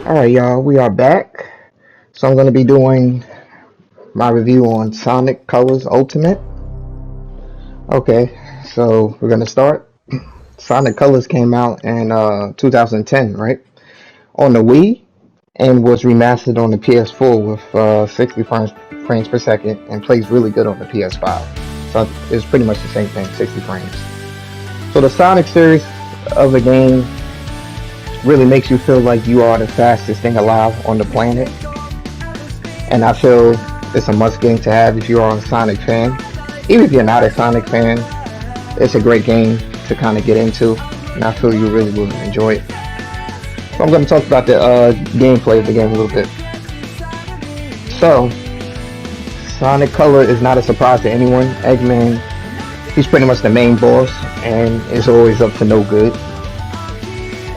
Alright, y'all, we are back. So I'm going to be doing my review on Sonic Colors Ultimate. Okay, so we're going to start. Sonic Colors came out in 2010, right? On the Wii, and was remastered on the PS4 with 60 frames per second and plays really good on the PS5. So it's pretty much the same thing, 60 frames. So the Sonic series of the game really makes you feel like you are the fastest thing alive on the planet. And I feel it's a must game to have if you are a Sonic fan. Even if you're not a Sonic fan, it's a great game to kind of get into, and I feel you really will enjoy it. So I'm going to talk about the gameplay of the game a little bit. So, Sonic Color is not a surprise to anyone. Eggman, he's pretty much the main boss, and is always up to no good.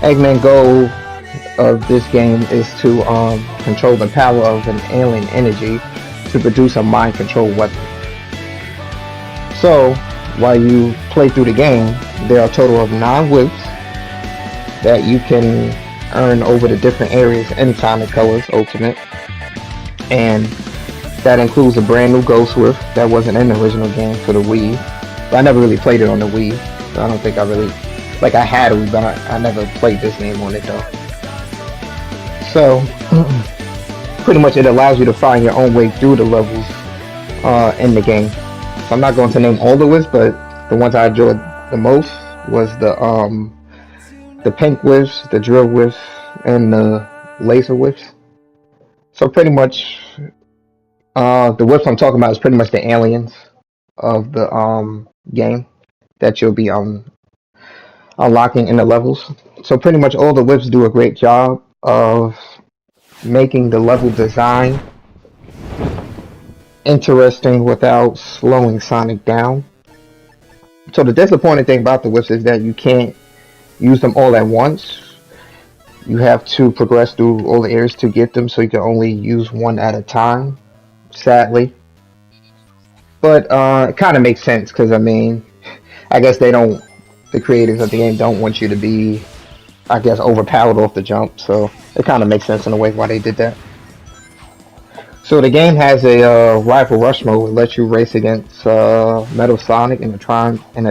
Eggman's goal of this game is to control the power of an alien energy to produce a mind control weapon. So while you play through the game, there are a total of 9 whips that you can earn over the different areas in Sonic Colors Ultimate, and that includes a brand new Ghost Whip that wasn't in the original game for the Wii. But I never really played it on the Wii, so I don't think I really, like, I had it, but I never played this game on it though. So, pretty much it allows you to find your own way through the levels in the game. So I'm not going to name all the whips, but the ones I enjoyed the most was the pink whips, the drill whips, and the laser whips. So pretty much, the whips I'm talking about is pretty much the aliens of the game that you'll be unlocking in the levels. So pretty much all the whips do a great job of making the level design interesting without slowing Sonic down. So the disappointing thing about the whips is that you can't use them all at once. You have to progress through all the areas to get them, so you can only use one at a time, sadly. But it kind of makes sense because, I mean, I guess the creators of the game don't want you to be, I guess, overpowered off the jump, so it kind of makes sense in a way why they did that. So the game has a rival rush mode. It lets you race against Metal Sonic in a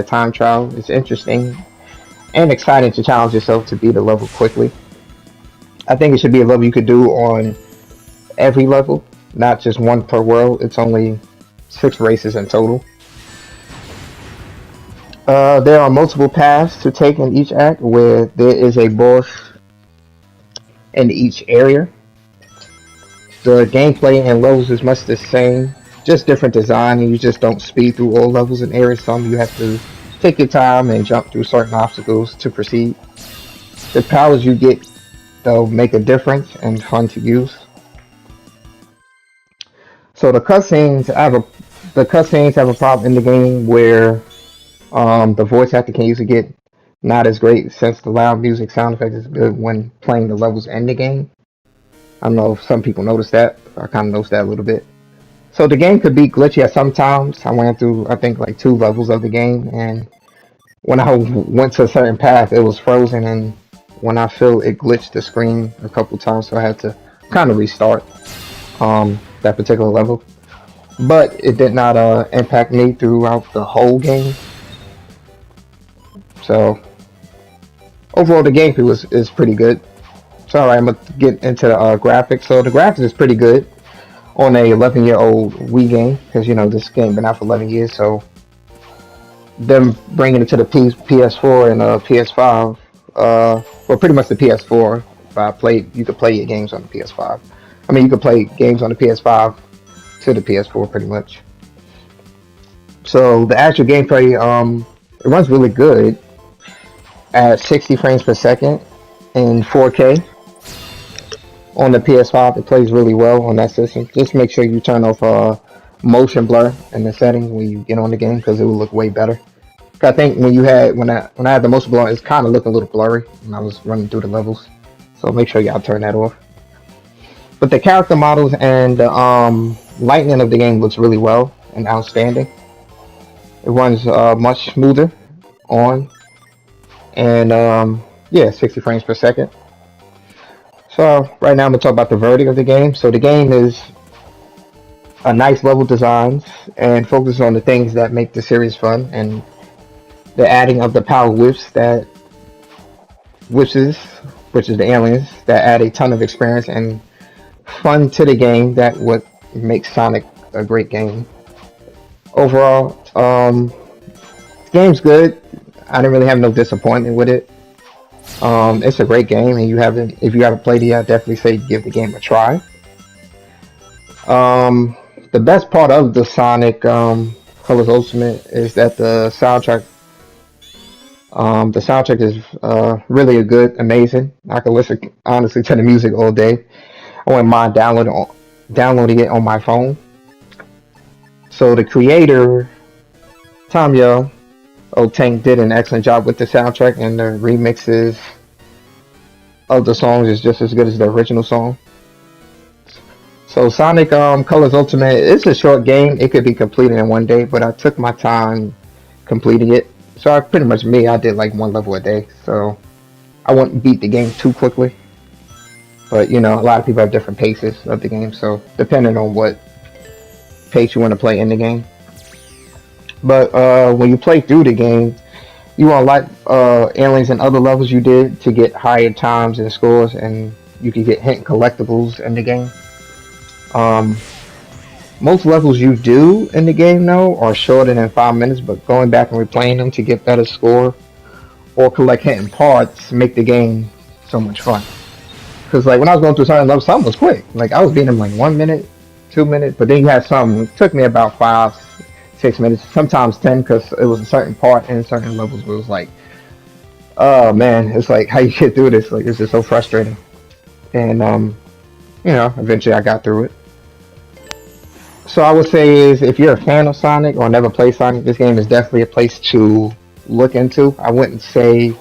time trial. It's interesting and exciting to challenge yourself to beat a level quickly. I think it should be a level you could do on every level, not just one per world. It's only 6 races in total. There are multiple paths to take in each act, where there is a boss in each area. The gameplay and levels is much the same, just different design, and you just don't speed through all levels and areas. Some you have to take your time and jump through certain obstacles to proceed. The powers you get, though, make a difference and fun to use. So the cutscenes have a problem in the game where the voice acting can usually get not as great, since the loud music sound effect is good when playing the levels in the game. I don't know if some people notice that. I kind of noticed that a little bit. So the game could be glitchy at some times. I went through, I think, like 2 levels of the game, and when I went to a certain path, it was frozen, and when I feel it glitched the screen a couple times, so I had to kind of restart that particular level. But it did not impact me throughout the whole game. So overall, the gameplay is pretty good. So alright, I'm gonna get into the graphics. So the graphics is pretty good on a 11-year-old Wii game, because you know this game been out for 11 years. So them bringing it to the PS4 and PS5, well, pretty much the PS4. You could play your games on the PS5. I mean, you could play games on the PS5 to the PS4, pretty much. So the actual gameplay, it runs really good at 60 frames per second in 4K. On the PS5, it plays really well on that system. Just make sure you turn off motion blur in the settings when you get on the game, because it will look way better. I think when I had the motion blur, it's kind of looked a little blurry when I was running through the levels. So make sure y'all turn that off. But the character models and the lighting of the game looks really well and outstanding. It runs much smoother on, and yeah, 60 frames per second. So right now I'm gonna talk about the verdict of the game. So the game is a nice level designs and focus on the things that make the series fun and the adding of the power whips, which is the aliens that add a ton of experience and fun to the game. That what makes Sonic a great game. Overall, the game's good. I didn't really have no disappointment with it. It's a great game, and if you haven't played it, I definitely say give the game a try. Um, the best part of the Sonic Colors Ultimate is that the soundtrack is really a good, amazing. I could listen honestly to the music all day. I wouldn't mind downloading it on my phone. So the creator Tamyo Oteng did an excellent job with the soundtrack, and the remixes of the songs is just as good as the original song. So Sonic Colors Ultimate it's a short game. It could be completed in one day, but I took my time completing it. So I did like one level a day. So I wouldn't beat the game too quickly. But you know, a lot of people have different paces of the game, so depending on what pace you want to play in the game. But when you play through the game, you unlock aliens and other levels you did to get higher times and scores, and you can get hidden collectibles in the game. Um, Most levels you do in the game though are shorter than 5 minutes, but going back and replaying them to get better score or collect hidden parts make the game so much fun. Cause like when I was going through certain levels, some was quick. Like I was beating them like 1 minute, 2 minutes, but then you had some it took me about 5, 6 minutes, sometimes 10, cause it was a certain part in certain levels where it was like, oh man, it's like how you get through this. Like it's just so frustrating. And eventually I got through it. So I would say is if you're a fan of Sonic or never played Sonic, this game is definitely a place to look into. I wouldn't say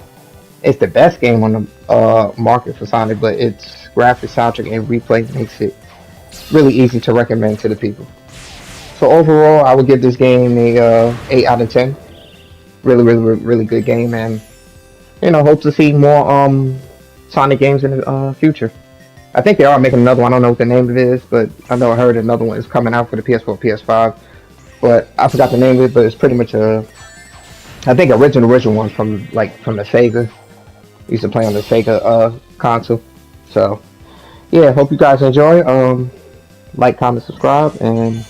it's the best game on the market for Sonic, but its graphics, soundtrack, and replay makes it really easy to recommend to the people. So overall, I would give this game a 8 out of 10. Really, really, really good game, and hope to see more Sonic games in the future. I think they are making another one. I don't know what the name of it is, but I know I heard another one is coming out for the PS4, PS5. But I forgot the name of it. But it's pretty much I think original one from the Sega. Used to play on the Sega console. So yeah, hope you guys enjoy. Like, comment, subscribe, and